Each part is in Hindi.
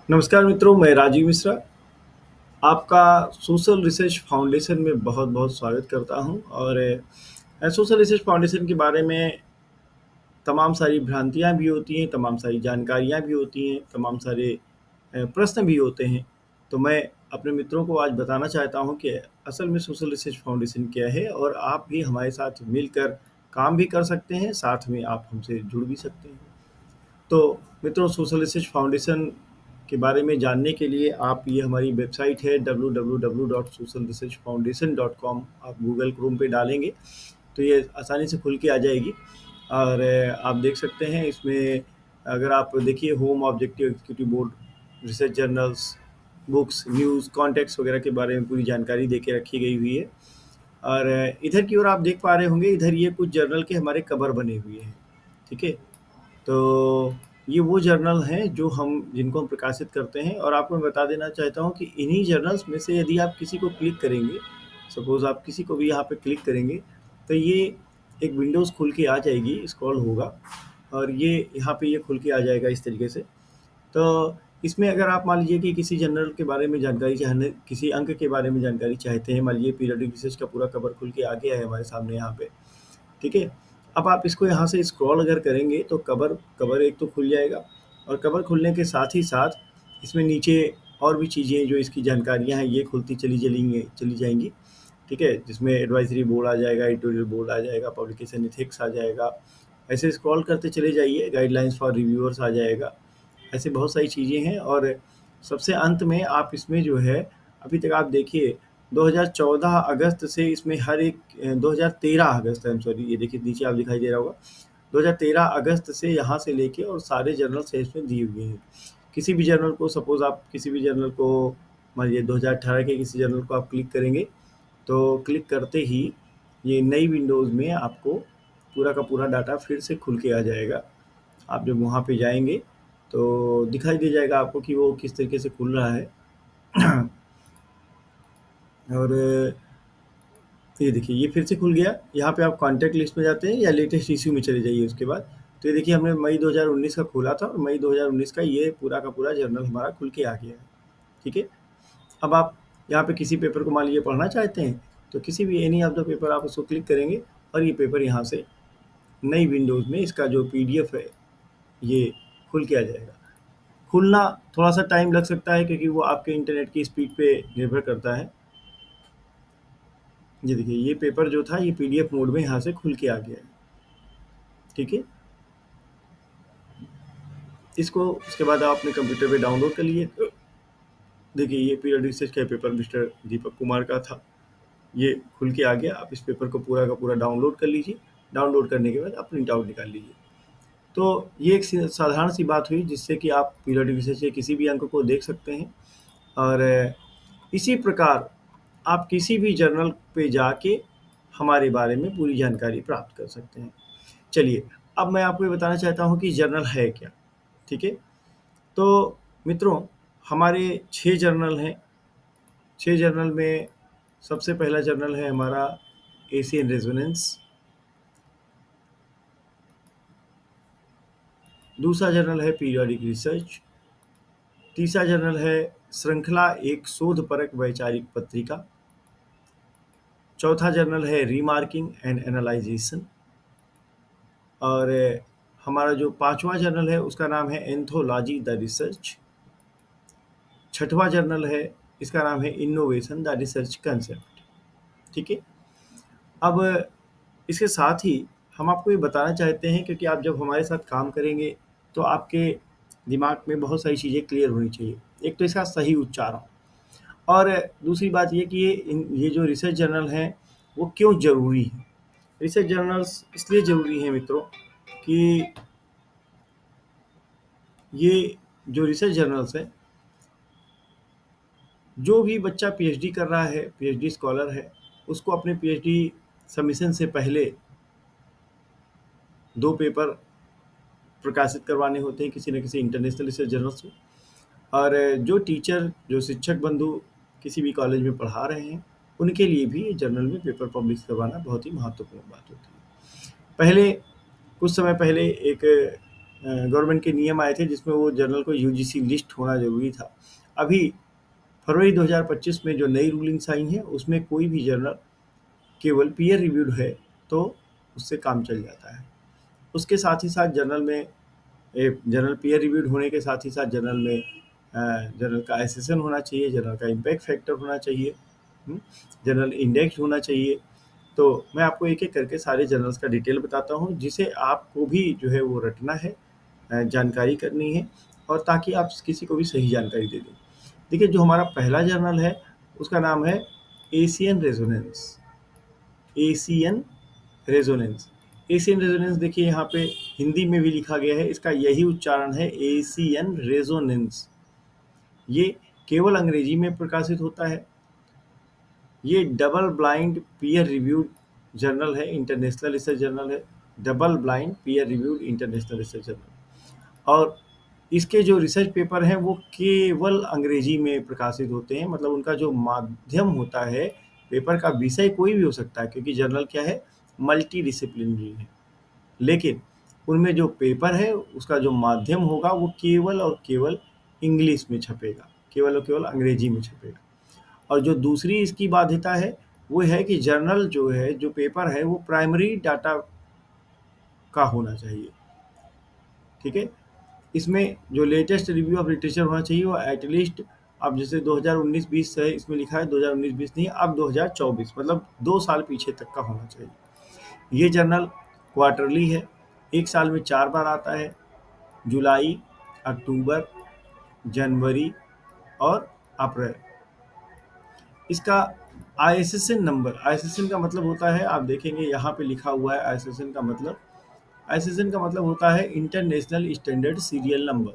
नमस्कार मित्रों, मैं राजीव मिश्रा आपका सोशल रिसर्च फाउंडेशन में बहुत-बहुत स्वागत करता हूं और सोशल रिसर्च फाउंडेशन के बारे में तमाम सारी भ्रांतियाँ भी होती हैं, तमाम सारी जानकारियाँ भी होती हैं, तमाम सारे प्रश्न भी होते हैं। तो मैं अपने मित्रों को आज बताना चाहता हूँ कि असल में सोशल रिसर्च फाउंडेशन क्या है और आप भी हमारे साथ मिलकर काम भी कर सकते हैं, साथ में आप हमसे जुड़ भी सकते हैं। तो मित्रों सोशल रिसर्च फाउंडेशन के बारे में जानने के लिए आप ये हमारी वेबसाइट है www.socialresearchfoundation.com आप गूगल क्रोम पे डालेंगे तो ये आसानी से खुल के आ जाएगी और आप देख सकते हैं इसमें अगर आप देखिए home objective executive board research journals books news contacts वगैरह के बारे में पूरी जानकारी दे के रखी गई हुई है और इधर की ओर आप देख पा रहे होंगे इधर ये कुछ जर्नल के हमारे कवर बने हुए हैं। ठीक है, तो ये वो जर्नल हैं जो हम जिनको हम प्रकाशित करते हैं और आपको मैं बता देना चाहता हूँ कि इन्हीं जर्नल्स में से यदि आप किसी को क्लिक करेंगे, सपोज़ आप किसी को भी यहाँ पे क्लिक करेंगे, तो ये एक विंडोज़ खुल के आ जाएगी, स्क्रॉल होगा और ये यहाँ पे ये खुल के आ जाएगा इस तरीके से। तो इसमें अगर आप मान लीजिए कि किसी जर्नल के बारे में जानकारी चाहने किसी अंक के बारे में जानकारी चाहते हैं, मान लीजिए पीरियोडिक रिसर्च का पूरा कवर खुल के आ गया है हमारे सामने यहाँ पे। ठीक है? अब आप इसको यहाँ से स्क्रॉल अगर करेंगे तो कवर कवर एक तो खुल जाएगा और कवर खुलने के साथ ही साथ इसमें नीचे और भी चीज़ें जो इसकी जानकारियाँ हैं ये खुलती चली जाएंगी। ठीक है? जिसमें एडवाइजरी बोर्ड आ जाएगा, एडिटोरियल बोर्ड आ जाएगा, पब्लिकेशन एथिक्स आ जाएगा। ऐसे स्क्रॉल करते चले जाइए, गाइडलाइंस फॉर रिव्यूअर्स आ जाएगा। ऐसे बहुत सारी चीज़ें हैं और सबसे अंत में आप इसमें जो है अभी तक आप देखिए 2014 अगस्त से इसमें हर एक 2013 अगस्त आई एम सॉरी ये देखिए नीचे आप दिखाई दे रहा होगा 2013 अगस्त से यहाँ से लेके और सारे जर्नल से इसमें दिए हुए हैं। किसी भी जर्नल को सपोज़ आप किसी भी जर्नल को मान लीजिए 2018 के किसी जर्नल को आप क्लिक करेंगे तो क्लिक करते ही ये नई विंडोज़ में आपको पूरा का पूरा डाटा फिर से खुल के आ जाएगा। आप जब वहाँ पे जाएँगे तो दिखाई दे जाएगा आपको कि वो किस तरीके से खुल रहा है। और ये देखिए ये फिर से खुल गया। यहाँ पे आप कॉन्टैक्ट लिस्ट में जाते हैं या लेटेस्ट इश्यू में चले जाइए उसके बाद। तो ये देखिए हमने मई 2019 का खोला था और मई 2019 का ये पूरा का पूरा जर्नल हमारा खुल के आ गया है। ठीक है? अब आप यहाँ पे किसी पेपर को मान लीजिए पढ़ना चाहते हैं, तो किसी भी एनी ऑफ द पेपर आप उसको क्लिक करेंगे और ये पेपर यहाँ से नई विंडोज़ में इसका जो पीडीएफ है, ये खुल के आ जाएगा। खुलना थोड़ा-सा टाइम लग सकता है क्योंकि वो आपके इंटरनेट की स्पीड पे निर्भर करता है। ये देखिए ये पेपर जो था ये पीडीएफ मोड में यहाँ से खुल के आ गया है। ठीक है? इसको उसके बाद आप अपने कंप्यूटर पे डाउनलोड कर लिए। देखिए ये पीरियड रिसर्च का पेपर मिस्टर दीपक कुमार का था। ये खुल के आ गया। आप इस पेपर को पूरा का पूरा डाउनलोड कर लीजिए। डाउनलोड करने के बाद आप प्रिंट आउट निकाल लीजिए। तो ये एक साधारण सी बात हुई जिससे कि आप पीरियड रिसर्च के किसी भी अंक को देख सकते हैं और इसी प्रकार आप किसी भी जर्नल पे जाके हमारे बारे में पूरी जानकारी प्राप्त कर सकते हैं। चलिए, अब मैं आपको ये बताना चाहता हूँ कि जर्नल है क्या? ठीक है? तो मित्रों हमारे 6 जर्नल हैं। 6 जर्नल में सबसे पहला जर्नल है हमारा एशियन रेजोनेंस। दूसरा जर्नल है पीरियोडिक रिसर्च। तीसरा जर्नल है श्रृंखला एक शोधपरक वैचारिक पत्रिका। चौथा जर्नल है रीमार्किंग एंड एनालाइजेशन और हमारा जो 5वां जर्नल है उसका नाम है एंथोलॉजी द रिसर्च। छठवां जर्नल है इसका नाम है इनोवेशन द रिसर्च कंसेप्ट। ठीक है? अब इसके साथ ही हम आपको ये बताना चाहते हैं क्योंकि आप जब हमारे साथ काम करेंगे तो आपके दिमाग में बहुत सारी चीज़ें क्लियर होनी चाहिए। एक तो इसका सही उच्चारण और दूसरी बात ये कि ये जो रिसर्च जर्नल हैं वो क्यों ज़रूरी हैं। रिसर्च जर्नल्स इसलिए ज़रूरी हैं मित्रों कि ये जो रिसर्च जर्नल्स हैं जो भी बच्चा पीएचडी कर रहा है, पीएचडी स्कॉलर है, उसको अपने पीएचडी सबमिशन से पहले 2 पेपर प्रकाशित करवाने होते हैं किसी न किसी इंटरनेशनल रिसर्च जर्नल्स में और जो टीचर जो शिक्षक बंधु किसी भी कॉलेज में पढ़ा रहे हैं उनके लिए भी ये जर्नल में पेपर पब्लिश करवाना बहुत ही महत्वपूर्ण बात होती है। पहले कुछ समय पहले एक गवर्नमेंट के नियम आए थे जिसमें वो जर्नल को यूजीसी लिस्ट होना ज़रूरी था। अभी फरवरी 2025 में जो नई रूलिंग्स आई हैं उसमें कोई भी जर्नल केवल पीयर रिव्यूड है तो उससे काम चल जाता है। उसके साथ ही साथ जर्नल पीयर रिव्यूड होने के साथ ही साथ जर्नल का एसेसन होना चाहिए, जर्नल का इम्पैक्ट फैक्टर होना चाहिए, जर्नल इंडेक्स होना चाहिए। तो मैं आपको एक एक करके सारे जर्नल्स का डिटेल बताता हूँ जिसे आपको भी जो है वो रटना है, जानकारी करनी है, और ताकि आप किसी को भी सही जानकारी दे दें। देखिए, जो हमारा पहला जर्नल है उसका नाम है Asian resonance. Asian resonance Asian resonance देखिए यहाँ पे हिंदी में भी लिखा गया है, इसका यही उच्चारण है, एशियन रेजोनेंस। ये केवल अंग्रेजी में प्रकाशित होता है। ये double blind peer reviewed journal है, इंटरनेशनल रिसर्च जर्नल है, double blind peer reviewed international research journal. और इसके जो रिसर्च पेपर हैं वो केवल अंग्रेजी में प्रकाशित होते हैं, मतलब उनका जो माध्यम होता है, पेपर का विषय कोई भी हो सकता है क्योंकि जर्नल क्या है, मल्टी डिसिप्लिनरी है, लेकिन उनमें जो पेपर है उसका जो माध्यम होगा वो केवल और केवल इंग्लिश में छपेगा, केवल और केवल अंग्रेजी में छपेगा। और जो दूसरी इसकी बाध्यता है वो है कि जर्नल जो है, जो पेपर है, वो प्राइमरी डाटा का होना चाहिए। ठीक है, इसमें जो लेटेस्ट रिव्यू ऑफ लिटरेचर होना चाहिए वो एटलीस्ट, अब जैसे 2019-20 है, इसमें लिखा है 2019-20 नहीं, अब 2024, मतलब 2 साल पीछे तक का होना चाहिए। ये जर्नल क्वार्टरली है, एक साल में 4 बार आता है, जुलाई, अक्टूबर, जनवरी और अप्रैल। इसका ISSN नंबर, ISSN का मतलब होता है, आप देखेंगे यहाँ पे लिखा हुआ है ISSN का मतलब, ISSN का मतलब होता है इंटरनेशनल स्टैंडर्ड सीरियल नंबर।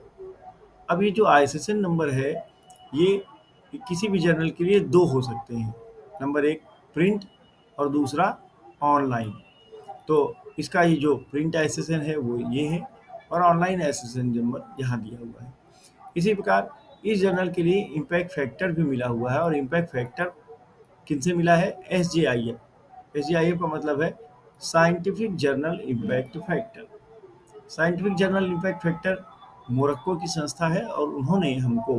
अब ये जो ISSN नंबर है ये किसी भी जर्नल के लिए 2 हो सकते हैं, नंबर 1 प्रिंट और दूसरा ऑनलाइन। तो इसका ये जो प्रिंट ISSN है वो ये है, और ऑनलाइन ISSN नंबर यहाँ दिया हुआ है। इसी प्रकार इस जर्नल के लिए इम्पैक्ट फैक्टर भी मिला हुआ है, और इम्पैक्ट फैक्टर किनसे मिला है, SJIF। SJIF का मतलब है scientific journal impact factor. Scientific journal impact factor Morocco की संस्था है, और उन्होंने हमको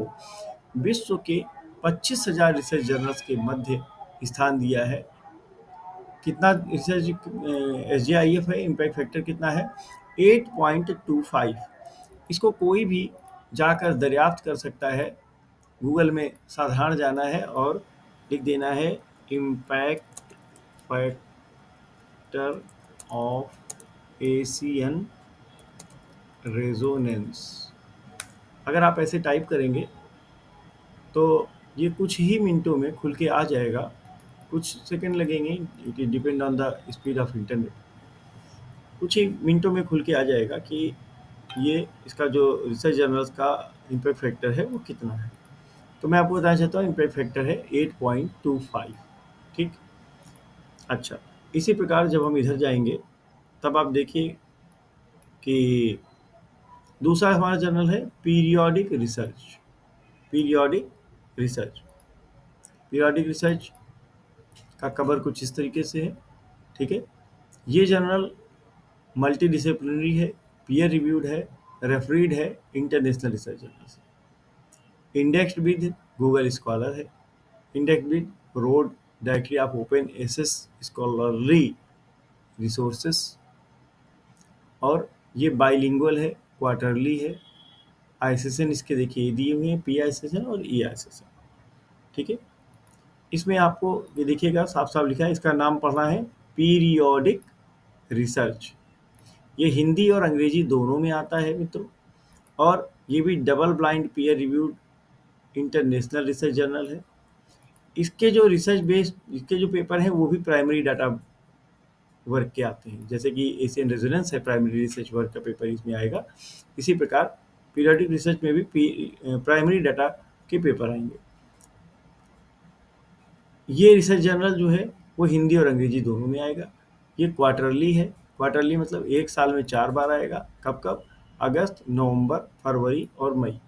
विश्व के 25,000 रिसर्च जर्नल्स के मध्य स्थान दिया है। कितना रिसर्च SJIF है, इम्पैक्ट फैक्टर कितना है, 8.25। इसको कोई भी जाकर दरियाफ्त कर सकता है, गूगल में साधारण जाना है और लिख देना है impact factor of Asian resonance. अगर आप ऐसे टाइप करेंगे तो ये कुछ ही मिनटों में खुल के आ जाएगा, कुछ सेकंड लगेंगे, it depend on the speed of internet. कुछ ही मिनटों में खुल के आ जाएगा कि ये इसका जो रिसर्च जर्नल्स का इम्पैक्ट फैक्टर है वो कितना है। तो मैं आपको बताना चाहता हूँ इम्पैक्ट फैक्टर है 8.25। ठीक, अच्छा, इसी प्रकार जब हम इधर जाएंगे तब आप देखिए कि दूसरा हमारा जर्नल है periodic research. Periodic research, periodic research का कवर कुछ इस तरीके से है। ठीक है, ये जर्नल मल्टी डिसिप्लिनरी है, पीयर रिव्यूड है, रेफरीड है, इंटरनेशनल रिसर्च जर्नल है, इंडेक्स्ड विद गूगल स्कॉलर है, indexed with ROAD directory of open access scholarly resources, और ये बाइलिंगुअल है, क्वार्टरली है। ISSN इसके देखिए दिए हुए हैं, PISSN और EISSN। ठीक है, इसमें आपको ये देखिएगा साफ साफ लिखा है, इसका नाम पढ़ना है पीरियोडिक रिसर्च। ये हिंदी और अंग्रेजी दोनों में आता है मित्रों, और ये भी double blind peer reviewed international research journal है। इसके जो रिसर्च बेस्ड इसके जो पेपर हैं वो भी प्राइमरी डाटा वर्क के आते हैं, जैसे कि एशियन रेजोनेंस है, प्राइमरी रिसर्च वर्क का पेपर इसमें आएगा। इसी प्रकार पीरियोडिक रिसर्च में भी प्राइमरी डाटा के पेपर आएंगे। ये रिसर्च जर्नल जो है वो हिंदी और अंग्रेजी दोनों में आएगा। ये क्वार्टरली है, क्वार्टरली मतलब एक साल में 4 बार आएगा। कब कब, अगस्त, नवंबर, फरवरी और मई।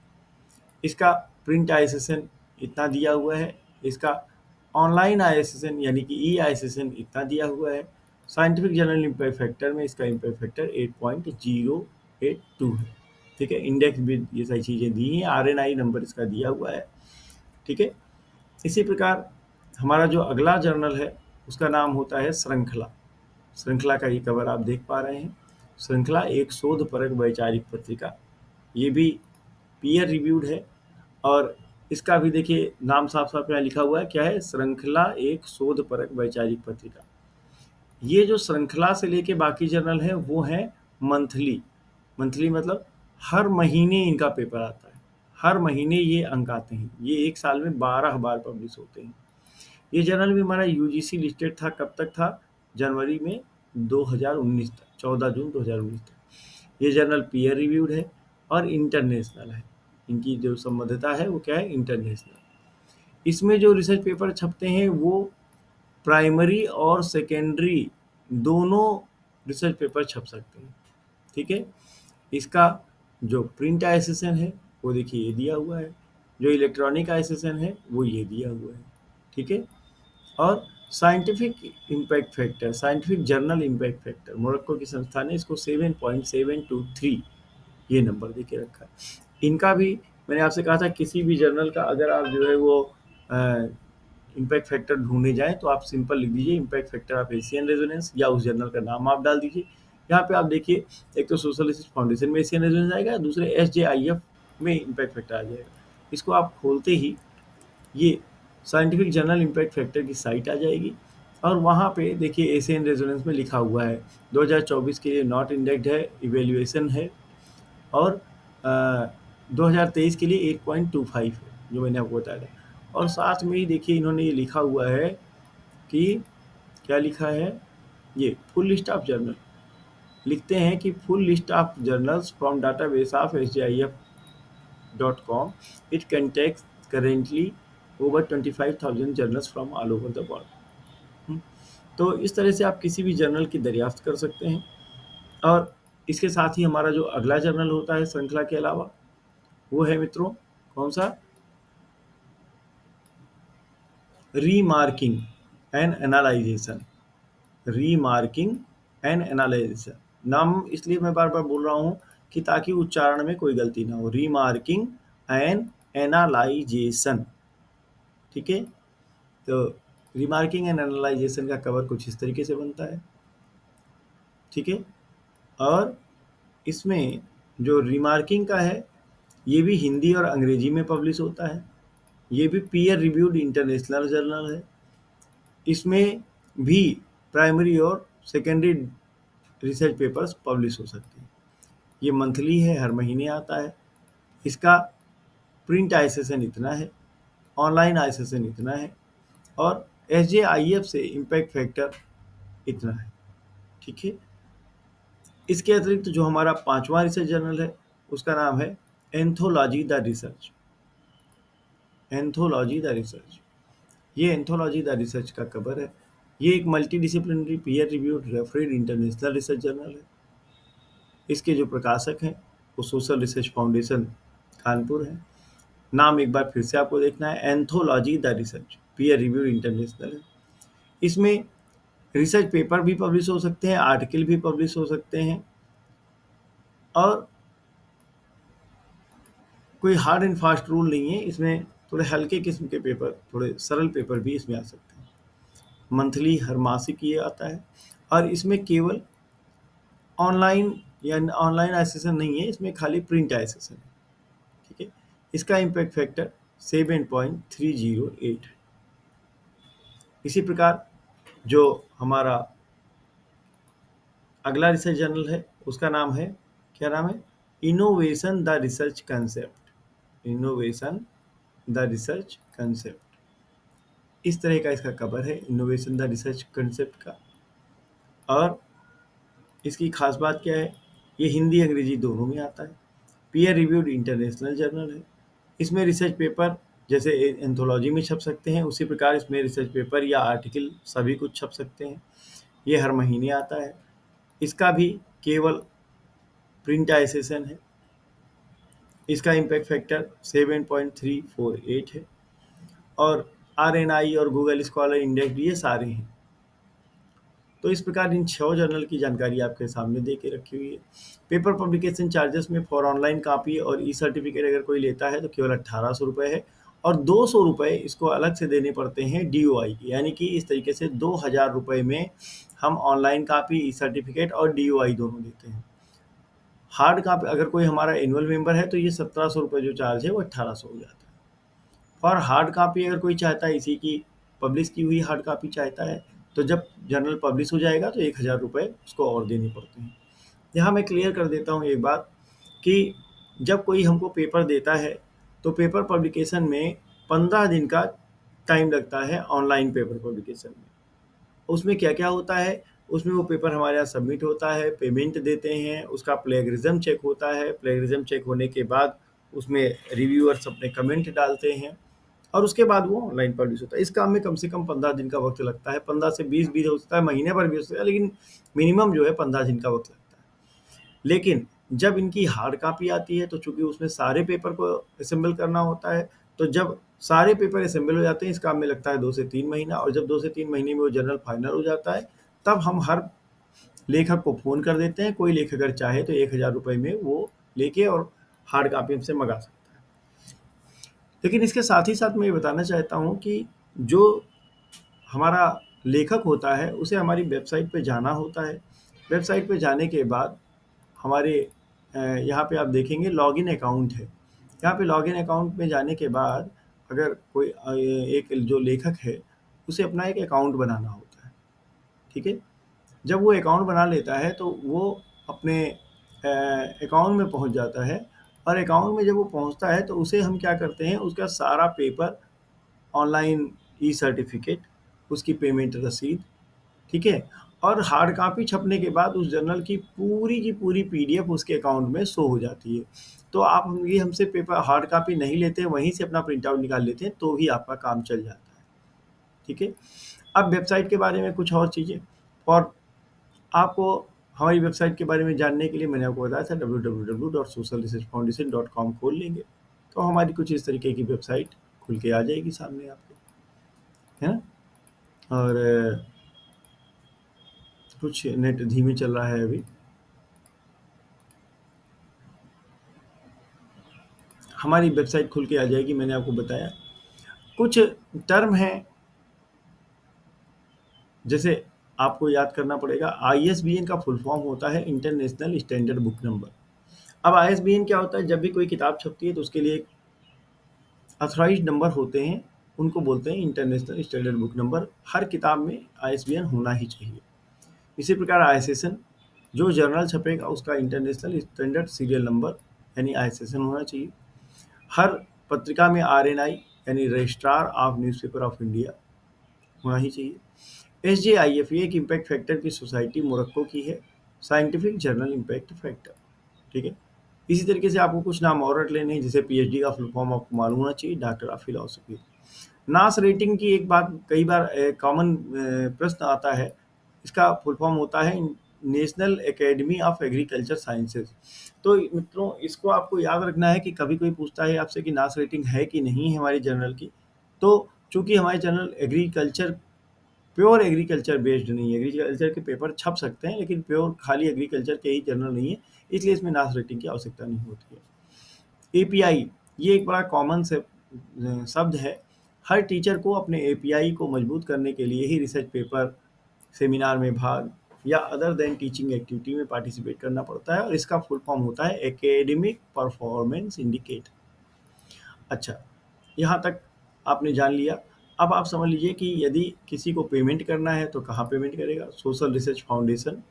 इसका प्रिंट ISSN इतना दिया हुआ है, इसका ऑनलाइन ISSN यानी कि EISSN इतना दिया हुआ है। साइंटिफिक जर्नल इम्पैक्ट फैक्टर में इसका इम्पैक्ट फैक्टर 8.05 482 है। ठीक है, इंडेक्स भी ये सारी चीज़ें दी हैं, RNI नंबर इसका दिया हुआ है। ठीक है, इसी प्रकार हमारा जो अगला जर्नल है उसका नाम होता है श्रृंखला। श्रृंखला का ये कवर आप देख पा रहे हैं। श्रृंखला एक शोधपरक वैचारिक पत्रिका, ये भी पीयर रिव्यूड है और इसका भी देखिए नाम साफ साफ यहाँ लिखा हुआ है, क्या है, श्रृंखला एक शोधपरक वैचारिक पत्रिका। ये जो श्रृंखला से लेके बाकी जर्नल है वो है मंथली। मंथली मतलब हर महीने इनका पेपर आता है, हर महीने ये अंक आते हैं। ये एक साल में 12 बार पब्लिश होते हैं। ये जर्नल भी हमारा यूजीसी लिस्टेड था, कब तक था, जनवरी में 2019 तक, 14 जून 2019 तक। ये जर्नल पीयर रिव्यूड है और इंटरनेशनल है। इनकी जो संबद्धता है वो क्या है, इंटरनेशनल। इसमें जो रिसर्च पेपर छपते हैं वो प्राइमरी और सेकेंडरी दोनों रिसर्च पेपर छप सकते हैं। ठीक है, इसका जो प्रिंट आइसेशन है वो देखिए ये दिया हुआ है, जो इलेक्ट्रॉनिक आइसेशन है वो ये दिया हुआ है। ठीक है, और scientific impact factor, scientific journal impact factor, Morocco की संस्था ने इसको 7.723 ये नंबर दे के रखा है। इनका भी मैंने आपसे कहा था किसी भी जर्नल का अगर आप जो है वो इम्पैक्ट फैक्टर ढूंढने जाएं तो आप सिंपल लिख दीजिए impact factor of Asian resonance या उस जर्नल का नाम आप डाल दीजिए। यहाँ पे आप देखिए एक तो सोशल रिसर्च फाउंडेशन में एशियन रेजोनेंस आएगा, दूसरे SJIF में इम्पैक्ट फैक्टर आ जाएगा। इसको आप खोलते ही ये साइंटिफिक जर्नल इम्पैक्ट फैक्टर की साइट आ जाएगी और वहाँ पे देखिए एशियन रेजोनेंस में लिखा हुआ है 2024 के लिए नॉट इंडेक्ड है, इवेल्युएशन है और 2023 के लिए 8.25 है, जो मैंने आपको बताया था। और साथ में ही देखिए इन्होंने ये लिखा हुआ है कि क्या लिखा है, ये फुल लिस्ट ऑफ जर्नल लिखते हैं कि full list of journals from database of sjif.com, it context currently over 25,000 journals from all over the world. तो इस तरह से आप किसी भी जर्नल की दरियाफ्त कर सकते हैं। और इसके साथ ही हमारा जो अगला जर्नल होता है श्रृंखला के अलावा वो है मित्रों कौन सा, रीमार्किंग एंड एनालाइजेशन। रीमार्किंग एंड एनालाइजेशन नाम इसलिए मैं बार बार बोल रहा हूँ कि ताकि उच्चारण में कोई गलती ना हो। रीमार्किंग एंड एनालाइजेशन, ठीक है। तो रिमार्किंग एंड एनालाइजेशन का कवर कुछ इस तरीके से बनता है, ठीक है। और इसमें जो रिमार्किंग का है ये भी हिंदी और अंग्रेजी में पब्लिश होता है। ये भी पीयर रिव्यूड इंटरनेशनल जर्नल है। इसमें भी प्राइमरी और सेकेंडरी रिसर्च पेपर्स पब्लिश हो सकते हैं। ये मंथली है, हर महीने आता है। इसका प्रिंट आइसेशन इतना है, ऑनलाइन आइसेशन इतना है और SJIF से इम्पैक्ट फैक्टर इतना है, ठीक है। इसके अतिरिक्त जो हमारा 5वां रिसर्च जर्नल है उसका नाम है anthology the research. Anthology the research, ये एंथोलॉजी द रिसर्च का कवर है। ये एक multidisciplinary peer reviewed refereed international research journal है। इसके जो प्रकाशक हैं वो सोशल रिसर्च फाउंडेशन कानपुर है। नाम एक बार फिर से आपको देखना है, anthology the research peer reviewed international है। इसमें रिसर्च पेपर भी पब्लिश हो सकते हैं, आर्टिकल भी पब्लिश हो सकते हैं और कोई हार्ड एंड फास्ट रूल नहीं है। इसमें थोड़े हल्के किस्म के पेपर, थोड़े सरल पेपर भी इसमें आ सकते हैं। मंथली हर मासिक ये आता है और इसमें केवल ऑनलाइन या ऑनलाइन आइसेशन नहीं है, इसमें खाली प्रिंट आइसेशन है, ठीक है। इसका इम्पैक्ट फैक्टर 7.308 है। इसी प्रकार जो हमारा अगला रिसर्च जर्नल है उसका नाम है, क्या नाम है, innovation the research concept. Innovation the research concept, इस तरह का इसका कवर है, इनोवेशन द रिसर्च कंसेप्ट का। और इसकी खास बात क्या है, ये हिंदी अंग्रेजी दोनों में आता है। पीयर रिव्यूड इंटरनेशनल जर्नल है। इसमें रिसर्च पेपर जैसे एंथोलॉजी में छप सकते हैं उसी प्रकार इसमें रिसर्च पेपर या आर्टिकल सभी कुछ छप सकते हैं। ये हर महीने आता है। इसका भी केवल प्रिंट आइसेशन है। इसका इम्पैक्ट फैक्टर 7.348 है और RNI और गूगल स्कॉलर इंडेक्स ये सारे हैं। तो इस प्रकार इन 6 जर्नल की जानकारी आपके सामने दे के रखी हुई है। पेपर पब्लिकेशन चार्जेस में फॉर ऑनलाइन कॉपी और ई सर्टिफिकेट अगर कोई लेता है तो केवल 1800 रुपये है, और 200 रुपये इसको अलग से देने पड़ते हैं DOI की, यानी कि इस तरीके से 2000 रुपये में हम ऑनलाइन कॉपी, ई सर्टिफिकेट और DOI दोनों देते हैं। हार्ड कॉपी अगर कोई हमारा एनुअल मेंबर है तो ये 1700 रुपये जो चार्ज है वो 1800 हो जाता है। और हार्ड कॉपी अगर कोई चाहता है इसी की पब्लिश की हुई हार्ड कॉपी चाहता है, तो जब जर्नल पब्लिश हो जाएगा तो 1000 रुपये उसको और देने पड़ते हैं। यहाँ मैं क्लियर कर देता हूँ एक बात कि जब कोई हमको पेपर देता है तो पेपर पब्लिकेशन में 15 दिन का टाइम लगता है ऑनलाइन पेपर पब्लिकेशन में। उसमें क्या-क्या होता है, उसमें वो पेपर हमारे यहाँ सबमिट होता है, पेमेंट देते हैं, उसका प्लेगरिज्म चेक होता है, प्लेगरिज्म चेक होने के बाद उसमें रिव्यूअर्स अपने कमेंट डालते हैं और उसके बाद वो ऑनलाइन पब्लिश होता है। इस काम में कम से कम 15 दिन का वक्त लगता है, 15 से 20 भी हो सकता है, महीने भर भी हो सकता है, लेकिन मिनिमम जो है 15 दिन का वक्त लगता है। लेकिन जब इनकी हार्ड कॉपी आती है तो चूंकि उसमें सारे पेपर को असेंबल करना होता है, तो जब सारे पेपर असेंबल हो जाते हैं इस काम में लगता है 2 से 3 महीना, और जब 2 से 3 महीने में वो जर्नल फाइनल हो जाता है तब हम हर लेखक को फ़ोन कर देते हैं। कोई लेखक अगर चाहे तो 1000 रुपये में वो लेके और हार्ड कॉपी हमसे मंगा सकता है। लेकिन इसके साथ ही साथ मैं ये बताना चाहता हूँ कि जो हमारा लेखक होता है उसे हमारी वेबसाइट पे जाना होता है। वेबसाइट पे जाने के बाद हमारे यहाँ पे आप देखेंगे लॉगिन अकाउंट है। यहाँ पे लॉगिन अकाउंट में जाने के बाद अगर कोई एक जो लेखक है उसे अपना एक अकाउंट बनाना होता है, ठीक है? जब वो अकाउंट बना लेता है तो वो अपने अकाउंट में पहुँच जाता है, और अकाउंट में जब वो पहुँचता है तो उसे हम क्या करते हैं, उसका सारा पेपर, ऑनलाइन ई सर्टिफिकेट, उसकी पेमेंट रसीद, ठीक है? और हार्ड कॉपी छपने के बाद उस जर्नल की पूरी PDF उसके अकाउंट में शो हो जाती है। तो आप ये हमसे पेपर हार्ड कॉपी नहीं लेते हैं, वहीं से अपना प्रिंट आउट निकाल लेते हैं तो भी आपका काम चल जाता है, ठीक है? अब वेबसाइट के बारे में कुछ और चीज़ें, और आपको हमारी वेबसाइट के बारे में जानने के लिए मैंने आपको बताया था www.socialresearchfoundation.com खोल लेंगे तो हमारी कुछ इस तरीके की वेबसाइट खुल के आ जाएगी सामने आपके, है ना? और कुछ नेट धीमे चल रहा है अभी। हमारी वेबसाइट खुल के आ जाएगी, मैंने आपको बताया। कुछ टर्म हैं, जैसे आपको याद करना पड़ेगा, ISBN का फुल फॉर्म होता है इंटरनेशनल स्टैंडर्ड बुक नंबर। अब ISBN क्या होता है, जब भी कोई किताब छपती है तो उसके लिए अथॉराइज्ड नंबर होते हैं, उनको बोलते हैं इंटरनेशनल स्टैंडर्ड बुक नंबर। हर किताब में ISBN होना ही चाहिए। इसी प्रकार ISSN, जो जर्नल छपेगा उसका इंटरनेशनल स्टैंडर्ड सीरियल नंबर यानी ISSN होना चाहिए। हर पत्रिका में RNI यानी registrar of newspaper of India होना ही चाहिए। SJIF ये एक इम्पैक्ट फैक्टर की सोसाइटी मोरक्को की है, साइंटिफिक जर्नल इम्पैक्ट फैक्टर, ठीक है? इसी तरीके से आपको कुछ नाम और रट लेने हैं, जैसे PhD का फुल फॉर्म आपको मालूम होना चाहिए, डॉक्टर ऑफ फिलॉसफी। नास रेटिंग की एक बात कई बार कॉमन प्रश्न आता है, इसका फुल फॉर्म होता है national academy of agriculture sciences. तो मित्रों इसको आपको याद रखना है कि कभी कोई पूछता है आपसे कि नास रेटिंग है कि नहीं है हमारी जर्नल की, तो चूंकि हमारी journal agriculture pure agriculture based नहीं है, एग्रीकल्चर के पेपर छप सकते हैं लेकिन प्योर खाली एग्रीकल्चर के ही जर्नल नहीं है, इसलिए इसमें नास रेटिंग की आवश्यकता नहीं होती है। API ये एक बड़ा कॉमन से शब्द है। हर टीचर को अपने API को मजबूत करने के लिए ही रिसर्च पेपर, सेमिनार में भाग या अदर देन टीचिंग एक्टिविटी में पार्टिसिपेट करना पड़ता है, और इसका फुल फॉर्म होता है एकेडमिक परफॉर्मेंस इंडिकेटर। अच्छा, यहाँ तक आपने जान लिया। अब आप समझ लीजिए कि यदि किसी को पेमेंट करना है तो कहाँ पेमेंट करेगा। सोशल रिसर्च फाउंडेशन,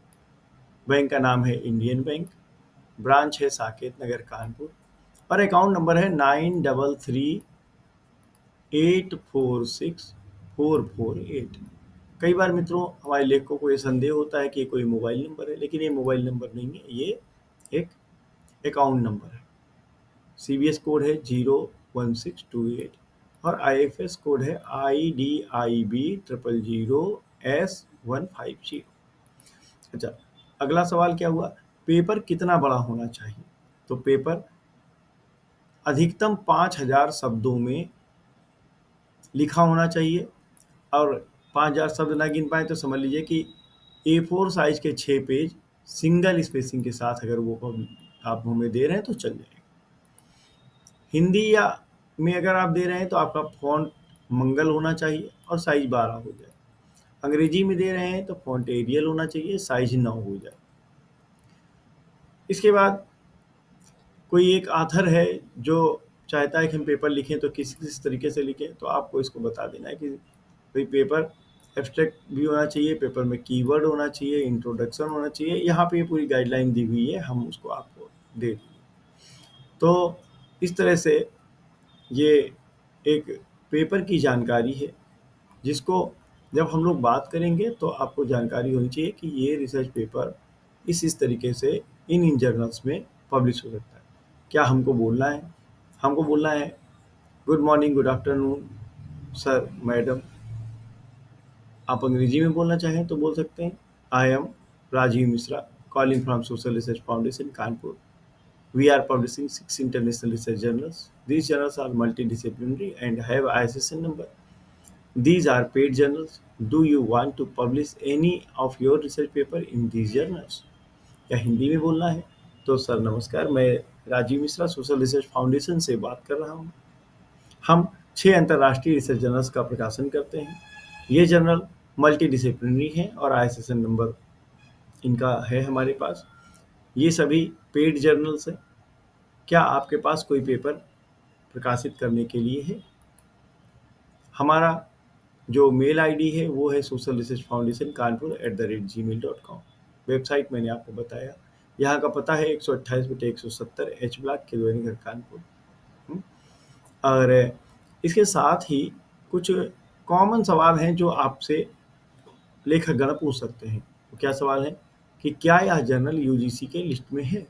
बैंक का नाम है इंडियन बैंक, ब्रांच है साकेत नगर कानपुर, और अकाउंट नंबर है 9338464448। कई बार मित्रों हमारे लेखकों को ये संदेह होता है कि ये कोई मोबाइल नंबर है, लेकिन ये मोबाइल नंबर नहीं है, ये एक अकाउंट नंबर है। CVS कोड है 01628 और IFS कोड है IDIB000S150। अच्छा, अगला सवाल क्या हुआ, पेपर कितना बड़ा होना चाहिए? तो पेपर अधिकतम 5000 शब्दों में लिखा होना चाहिए, और 5000 शब्द ना गिन पाए तो समझ लीजिए कि A4 साइज के 6 पेज सिंगल स्पेसिंग के साथ अगर वो आप हमें दे रहे हैं तो चल जाएगा। हिंदी या में अगर आप दे रहे हैं तो आपका फॉन्ट मंगल होना चाहिए और साइज 12 हो जाए। अंग्रेजी में दे रहे हैं तो फॉन्ट एरियल होना चाहिए, साइज 9 हो जाए। इसके बाद कोई एक ऑथर है जो चाहता है कि हम पेपर लिखें तो किस तरीके से लिखें, तो आपको इसको बता देना है कि भाई पेपर एब्स्ट्रैक्ट भी होना चाहिए, पेपर में कीवर्ड होना चाहिए, इंट्रोडक्शन होना चाहिए। यहाँ पे पूरी गाइडलाइन दी हुई है, हम उसको आपको दे देंगे। तो इस तरह से ये एक पेपर की जानकारी है जिसको जब हम लोग बात करेंगे तो आपको जानकारी होनी चाहिए कि ये रिसर्च पेपर इस तरीके से इन जर्नल्स में पब्लिश हो सकता है। क्या हमको बोलना है? हमको बोलना है good morning, good afternoon sir, madam. आप अंग्रेजी में बोलना चाहें तो बोल सकते हैं I am Rajiv Mishra, calling from Social Research Foundation Kanpur. We are publishing 6 international research journals. These journals are multidisciplinary and have ISSN number. These are paid journals. Do you want to publish any of your research paper in these journals? या हिंदी में बोलना है तो सर नमस्कार, मैं Rajiv Mishra Social Research Foundation से बात कर रहा हूँ। हम 6 अंतर्राष्ट्रीय रिसर्च जर्नल्स का प्रकाशन करते हैं। ये जर्नल मल्टीडिसिप्लिनरी हैं और ISSN नंबर इनका है हमारे पास। ये सभी पेड जर्नल्स हैं। क्या आपके पास कोई पेपर प्रकाशित करने के लिए है? हमारा जो मेल आईडी है वो है social Research Foundation Kanpur @gmail.com। Website मैंने आपको बताया। यहाँ का पता है 128/170 H ब्लॉक किलवेनीगढ़ कानपुर। और इसके साथ ही कुछ कॉमन सवाल हैं जो आपसे लेखकगण पूछ सकते हैं। तो क्या सवाल है कि क्या यह जर्नल यूजीसी के लिस्ट में है?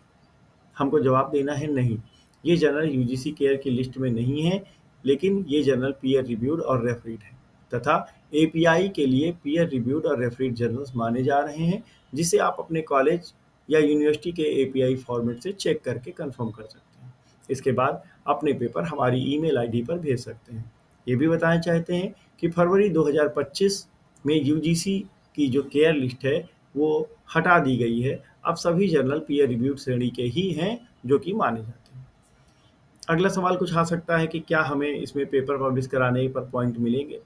हमको जवाब देना है नहीं, ये जर्नल यूजीसी केयर की लिस्ट में नहीं है, लेकिन ये जर्नल पीयर रिव्यूड और रेफरीड है तथा एपीआई के लिए पीयर रिव्यूड और रेफरीड जर्नल्स माने जा रहे हैं, जिसे आप अपने कॉलेज या यूनिवर्सिटी के एपीआई फॉर्मेट से चेक करके कंफर्म कर सकते हैं। इसके बाद अपने पेपर हमारी ईमेल आईडी पर भेज सकते हैं। ये भी बताना चाहते हैं कि फरवरी 2025 में यूजीसी की जो केयर लिस्ट है वो हटा दी गई है। अब सभी जर्नल पीयर रिव्यूड श्रेणी के ही हैं जो कि माने जाते हैं। अगला सवाल कुछ आ सकता है कि क्या हमें इसमें पेपर पब्लिश कराने पर पॉइंट मिलेंगे?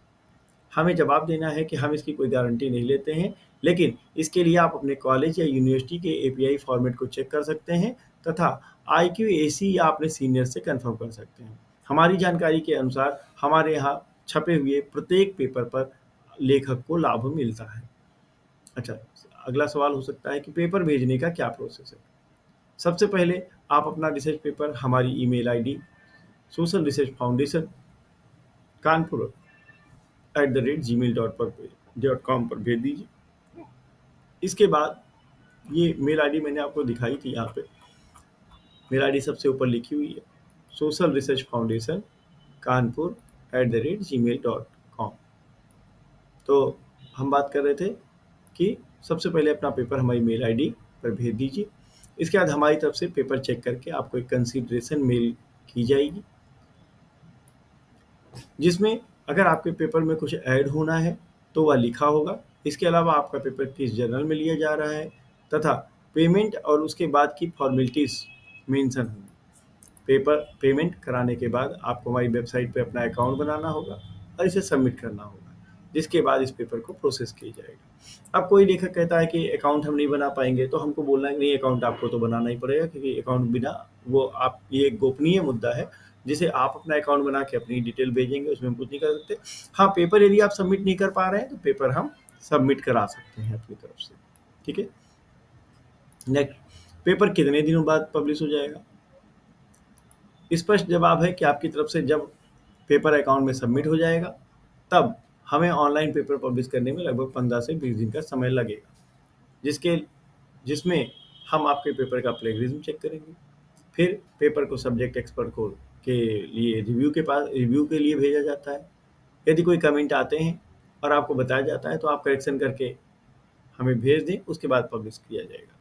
हमें जवाब देना है कि हम इसकी कोई गारंटी नहीं लेते हैं, लेकिन इसके लिए आप अपने कॉलेज या यूनिवर्सिटी के एपीआई फॉर्मेट को चेक कर सकते हैं तथा IQAC या अपने सीनियर से कंफर्म कर सकते हैं। हमारी जानकारी के अनुसार हमारे यहाँ छपे हुए प्रत्येक पेपर पर लेखक को लाभ मिलता है। अच्छा, अगला सवाल हो सकता है कि पेपर भेजने का क्या प्रोसेस है? सबसे पहले आप अपना रिसर्च पेपर हमारी email ID social Research Foundation Kanpur @gmail.com पर भेज दीजिए। इसके बाद ये मेल आईडी मैंने आपको दिखाई थी, यहाँ पे मेल आईडी सबसे ऊपर लिखी हुई है, social Research Foundation Kanpur @gmail.com। तो हम बात कर रहे थे कि सबसे पहले अपना पेपर हमारी मेल आईडी पर भेज दीजिए। इसके बाद हमारी तरफ से पेपर चेक करके आपको एक कंसीडरेशन मेल की जाएगी, जिसमें अगर आपके पेपर में कुछ ऐड होना है तो वह लिखा होगा। इसके अलावा आपका पेपर किस जर्नल में लिया जा रहा है तथा पेमेंट और उसके बाद की फॉर्मेलिटीज़ मेंशन होंगी। पेमेंट कराने के बाद आपको हमारी वेबसाइट पे अपना अकाउंट बनाना होगा और इसे सबमिट करना होगा, जिसके बाद इस पेपर को प्रोसेस किया जाएगा। अब कोई लेखक कहता है कि अकाउंट हम नहीं बना पाएंगे, तो हमको बोलना है नहीं, अकाउंट आपको तो बनाना ही पड़ेगा, क्योंकि अकाउंट बिना वो आप ये एक गोपनीय मुद्दा है जिसे आप अपना अकाउंट बना के अपनी डिटेल भेजेंगे, उसमें हम कुछ नहीं कर सकते। हाँ, पेपर यदि आप सबमिट नहीं कर पा रहे हैं तो पेपर हम सबमिट करा सकते हैं अपनी तरफ से। ठीक है। नेक्स्ट, पेपर कितने दिनों बाद पब्लिश हो जाएगा? स्पष्ट जवाब है कि आपकी तरफ से जब पेपर अकाउंट में सबमिट हो जाएगा तब हमें ऑनलाइन पेपर पब्लिश करने में लगभग 15 से 20 दिन का समय लगेगा, जिसमें हम आपके पेपर का प्लेगरिज्म चेक करेंगे। फिर पेपर को सब्जेक्ट एक्सपर्ट को के लिए रिव्यू के लिए भेजा जाता है। यदि कोई कमेंट आते हैं और आपको बताया जाता है तो आप करेक्शन करके हमें भेज दें, उसके बाद पब्लिश किया जाएगा।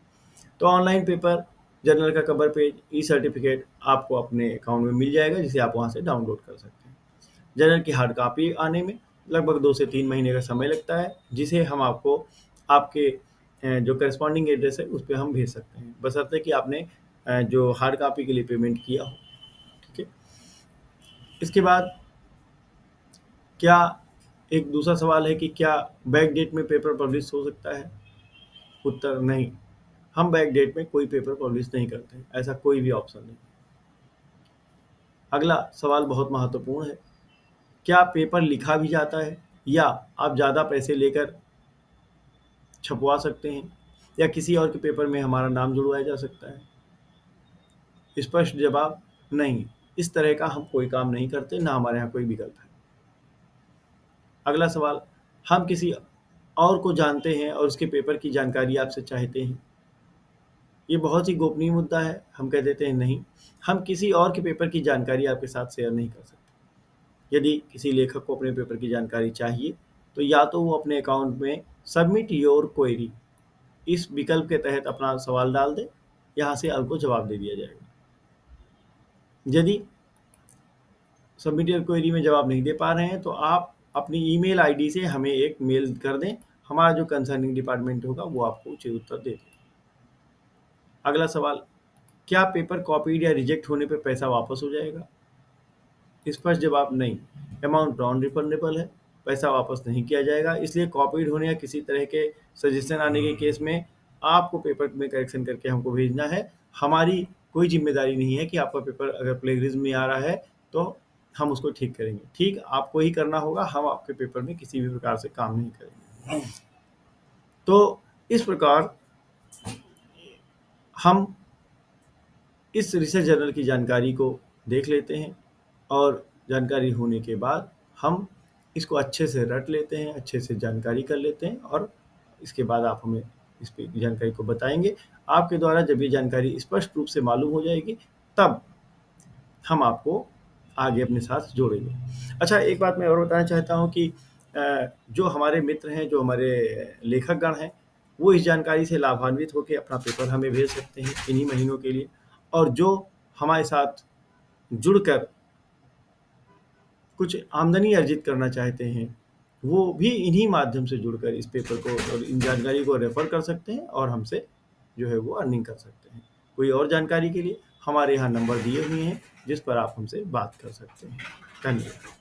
तो ऑनलाइन पेपर जर्नल का कवर पेज, ई सर्टिफिकेट आपको अपने अकाउंट में मिल जाएगा, जिसे आप वहाँ से डाउनलोड कर सकते हैं। जर्नल की हार्ड कॉपी आने में लगभग 2 से 3 महीने का समय लगता है, जिसे हम आपको आपके जो करस्पॉन्डिंग एड्रेस है उस पे हम भेज सकते हैं, बशर्ते कि आपने जो हार्ड कॉपी के लिए पेमेंट किया हो। ठीक है। इसके बाद क्या एक दूसरा सवाल है कि क्या बैक डेट में पेपर पब्लिश हो सकता है? उत्तर नहीं, हम बैक डेट में कोई पेपर पब्लिश नहीं करते, ऐसा कोई भी ऑप्शन नहीं। अगला सवाल बहुत महत्वपूर्ण है, क्या पेपर लिखा भी जाता है या आप ज़्यादा पैसे लेकर छपवा सकते हैं या किसी और के पेपर में हमारा नाम जुड़वाया जा सकता है? स्पष्ट जवाब नहीं, इस तरह का हम कोई काम नहीं करते, ना हमारे यहाँ कोई विकल्प है। अगला सवाल, हम किसी और को जानते हैं और उसके पेपर की जानकारी आपसे चाहते हैं? ये बहुत ही गोपनीय मुद्दा है, हम कह देते हैं नहीं, हम किसी और के पेपर की जानकारी आपके साथ शेयर नहीं कर सकते। यदि किसी लेखक को अपने पेपर की जानकारी चाहिए तो या तो वो अपने अकाउंट में सबमिट योर क्वेरी इस विकल्प के तहत अपना सवाल डाल दे, यहाँ से आपको जवाब दे दिया जाएगा। यदि सबमिट योर क्वेरी में जवाब नहीं दे पा रहे हैं तो आप अपनी ईमेल आईडी से हमें एक मेल कर दें, हमारा जो कंसर्निंग डिपार्टमेंट होगा वो आपको उचित उत्तर दे देगा। अगला सवाल, क्या पेपर कॉपीड या रिजेक्ट होने पर पैसा वापस हो जाएगा? स्पष्ट जवाब नहीं, अमाउंट नॉन रिफंडेबल है, पैसा वापस नहीं किया जाएगा। इसलिए कॉपीड होने या किसी तरह के सजेशन आने के केस में आपको पेपर में करेक्शन करके हमको भेजना है। हमारी कोई जिम्मेदारी नहीं है कि आपका पेपर अगर प्लेगरिज्म में आ रहा है तो हम उसको ठीक करेंगे। ठीक आपको ही करना होगा, हम आपके पेपर में किसी भी प्रकार से काम नहीं करेंगे। तो इस प्रकार हम इस रिसर्च जर्नल की जानकारी को देख लेते हैं और जानकारी होने के बाद हम इसको अच्छे से रट लेते हैं, अच्छे से जानकारी कर लेते हैं और इसके बाद आप हमें इस पे जानकारी को बताएंगे। आपके द्वारा जब ये जानकारी स्पष्ट रूप से मालूम हो जाएगी तब हम आपको आगे अपने साथ जोड़ेंगे। अच्छा, एक बात मैं और बताना चाहता हूँ कि जो हमारे मित्र हैं, जो हमारे लेखकगण हैं, वो इस जानकारी से लाभान्वित होकर अपना पेपर हमें भेज सकते हैं इन्हीं महीनों के लिए, और जो हमारे साथ जुड़कर कुछ आमदनी अर्जित करना चाहते हैं वो भी इन्हीं माध्यम से जुड़कर इस पेपर को और इन जानकारी को रेफर कर सकते हैं और हमसे जो है वो अर्निंग कर सकते हैं। कोई और जानकारी के लिए हमारे यहाँ नंबर दिए हुए हैं जिस पर आप हमसे बात कर सकते हैं। धन्यवाद।